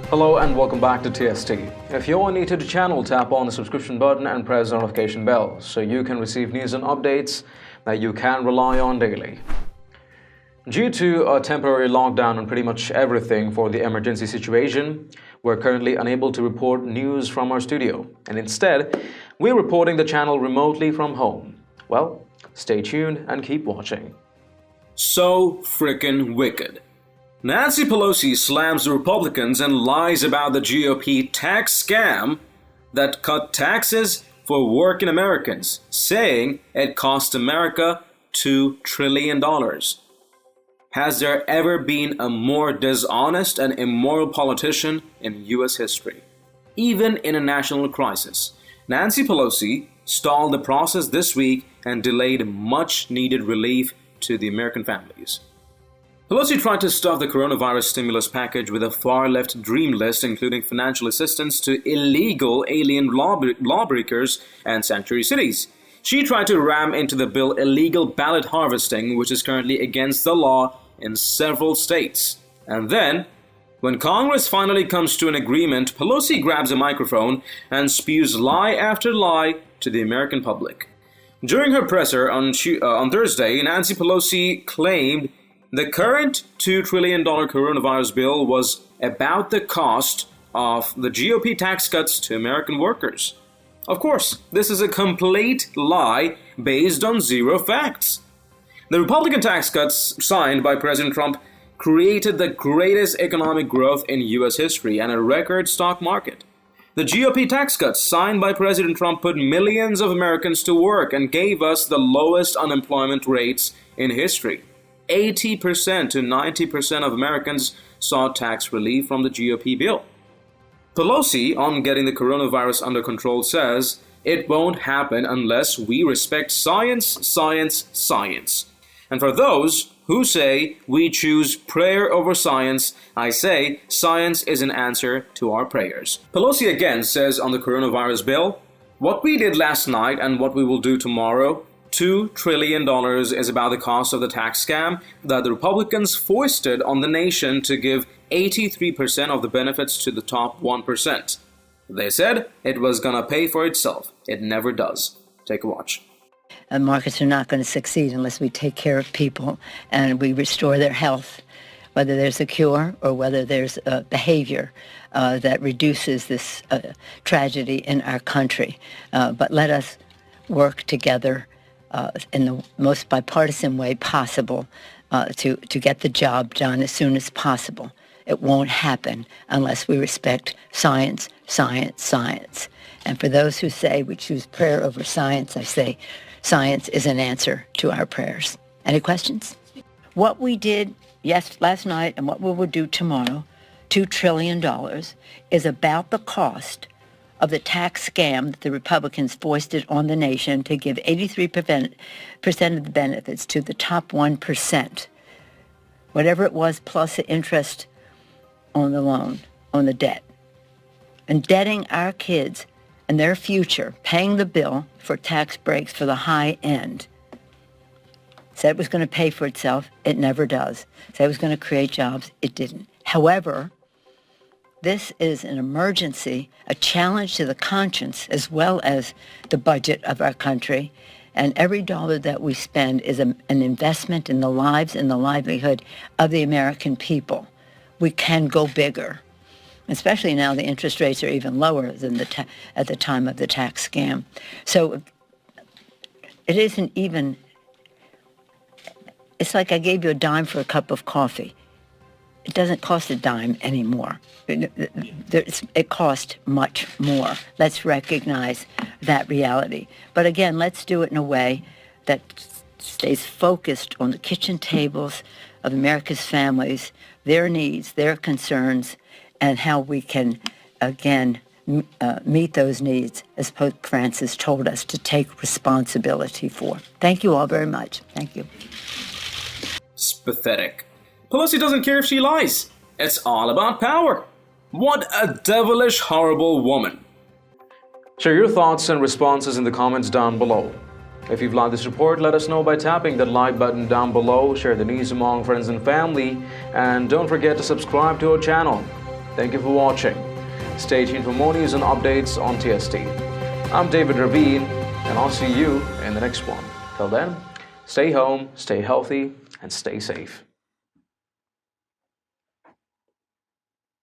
Hello and welcome back to TST. If you're new to the channel, tap on the subscription button and press the notification bell so you can receive news and updates that you can rely on daily. Due to a temporary lockdown on pretty much everything for the emergency situation, we're currently unable to report news from our studio, and instead, we're reporting the channel remotely from home. Well, stay tuned and keep watching. So frickin' wicked. Nancy Pelosi slams the Republicans and lies about the GOP tax scam that cut taxes for working Americans, saying it cost America $2 trillion. Has there ever been a more dishonest and immoral politician in U.S. history? Even in a national crisis, Nancy Pelosi stalled the process this week and delayed much-needed relief to the American families. Pelosi tried to stuff the coronavirus stimulus package with a far-left dream list, including financial assistance to illegal alien lawbreakers and sanctuary cities. She tried to ram into the bill illegal ballot harvesting, which is currently against the law in several states. And then, when Congress finally comes to an agreement, Pelosi grabs a microphone and spews lie after lie to the American public. During her presser on Thursday, Nancy Pelosi claimed the current $2 trillion coronavirus bill was about the cost of the GOP tax cuts to American workers. Of course, this is a complete lie based on zero facts. The Republican tax cuts signed by President Trump created the greatest economic growth in U.S. history and a record stock market. The GOP tax cuts signed by President Trump put millions of Americans to work and gave us the lowest unemployment rates in history. 80% to 90% of Americans saw tax relief from the GOP bill. Pelosi, on getting the coronavirus under control, says it won't happen unless we respect science, science, science. And for those who say we choose prayer over science, I say science is an answer to our prayers. Pelosi again says on the coronavirus bill, what we did last night and what we will do tomorrow, $2 trillion is about the cost of the tax scam that the Republicans foisted on the nation to give 83% of the benefits to the top 1%. They said it was gonna pay for itself. It never does. Take a watch. Markets are not going to succeed unless we take care of people and we restore their health, whether there's a cure or whether there's a behavior that reduces this tragedy in our country. But let us work together in the most bipartisan way possible to get the job done as soon as possible. It won't happen unless we respect science, science, science. And for those who say we choose prayer over science, I say science is an answer to our prayers. Any questions? What we did last night and what we will do tomorrow, $2 trillion, is about the cost of the tax scam that the Republicans foisted on the nation to give 83% of the benefits to the top 1%, whatever it was, plus the interest on the loan, on the debt, indebting our kids and their future, paying the bill for tax breaks for the high end. Said it was going to pay for itself. It never does. Said it was going to create jobs. It didn't. However, this is an emergency, a challenge to the conscience as well as the budget of our country. And every dollar that we spend is an investment in the lives and the livelihood of the American people. We can go bigger. Especially now the interest rates are even lower than at the time of the tax scam. So it isn't even, it's like I gave you a dime for a cup of coffee. It doesn't cost a dime anymore. It costs much more. Let's recognize that reality. But again, let's do it in a way that stays focused on the kitchen tables of America's families, their needs, their concerns, and how we can, again, meet those needs, as Pope Francis told us to take responsibility for. Thank you all very much. Thank you. It's pathetic. Pelosi doesn't care if she lies. It's all about power. What a devilish, horrible woman. Share your thoughts and responses in the comments down below. If you've liked this report, let us know by tapping that like button down below, share the news among friends and family, and don't forget to subscribe to our channel. Thank you for watching. Stay tuned for more news and updates on TST. I'm David Ravine, and I'll see you in the next one. Till then, stay home, stay healthy, and stay safe.